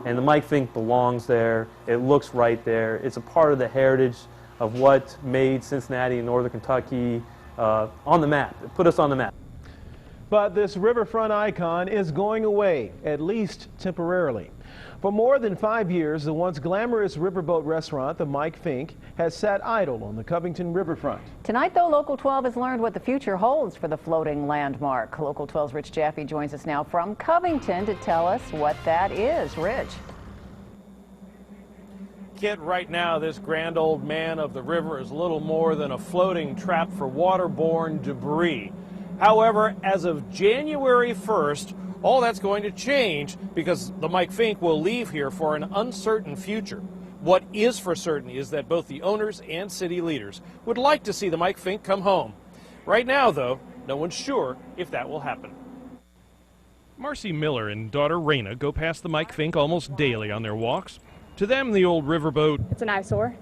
And the Mike Fink belongs there. It looks right there. It's a part of the heritage of what made Cincinnati and Northern Kentucky on the map. It put us on the map. But this riverfront icon is going away, at least temporarily. For more than 5 years, the once glamorous riverboat restaurant, the Mike Fink, has sat idle on the Covington riverfront. Tonight, though, Local 12 has learned what the future holds for the floating landmark. Local 12's Rich Jaffe joins us now from Covington to tell us what that is. Rich. Kit, right now, this grand old man of the river is little more than a floating trap for waterborne debris. However, as of January 1st, all that's going to change because the Mike Fink will leave here for an uncertain future. What is for certain is that both the owners and city leaders would like to see the Mike Fink come home. Right now, though, no one's sure if that will happen. Marcie Miller and daughter Reyna go past the Mike Fink almost daily on their walks. To them, the old riverboat, it's an eyesore.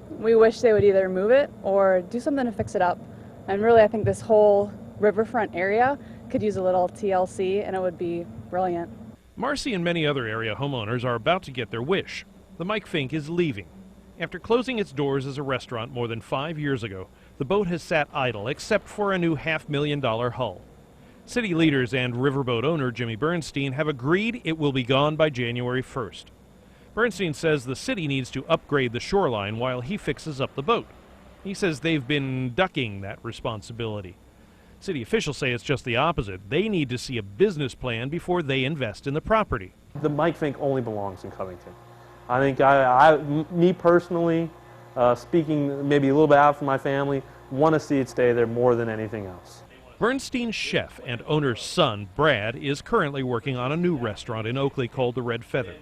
We wish they would either move it or do something to fix it up. And really, I think this whole riverfront area could use a little TLC, and it would be brilliant. Marcie and many other area homeowners are about to get their wish. The Mike Fink is leaving. After closing its doors as a restaurant more than 5 years ago, the boat has sat idle except for a new $500,000 hull. City leaders and riverboat owner Jimmy Bernstein have agreed it will be gone by January 1st. Bernstein says the city needs to upgrade the shoreline while he fixes up the boat. He says they've been ducking that responsibility. City officials say it's just the opposite. They need to see a business plan before they invest in the property. The Mike Fink only belongs in Covington. I think me personally, speaking maybe a little bit out for my family, want to see it stay there more than anything else. Bernstein's chef and owner's son, Brad, is currently working on a new restaurant in Oakley called the Red Feather.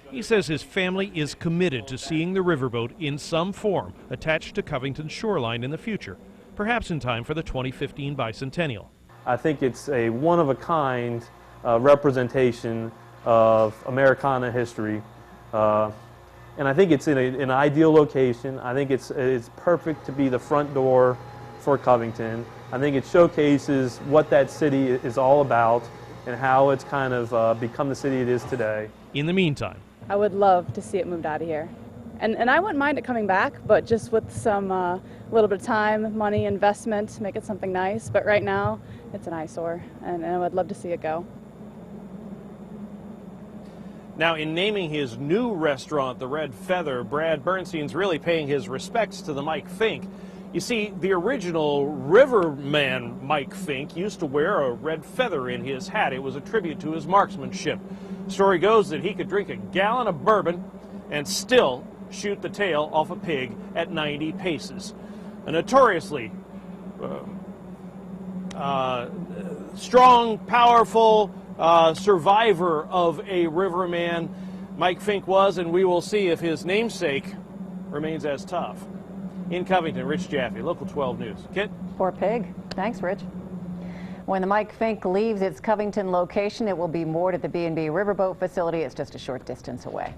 He says his family is committed to seeing the riverboat in some form attached to Covington's shoreline in the future, perhaps in time for the 2015 bicentennial. I think it's a one-of-a-kind representation of Americana history, and I think it's in an ideal location. I think it's perfect to be the front door for Covington. I think it showcases what that city is all about and how it's kind of become the city it is today. In the meantime, I would love to see it moved out of here. And I wouldn't mind it coming back, but just with some little bit of time, money, investment, make it something nice. But right now, it's an eyesore, and I would love to see it go. Now, in naming his new restaurant, the Red Feather, Brad Bernstein's really paying his respects to the Mike Fink. You see, the original riverman Mike Fink used to wear a red feather in his hat. It was a tribute to his marksmanship. Story goes that he could drink a gallon of bourbon and still shoot the tail off a pig at 90 paces. A notoriously strong, powerful survivor of a riverman Mike Fink was, and we will see if his namesake remains as tough. In Covington, Rich Jaffe, Local 12 News. Kit? Poor pig. Thanks, Rich. When the Mike Fink leaves its Covington location, it will be moored at the B&B Riverboat facility. It's just a short distance away.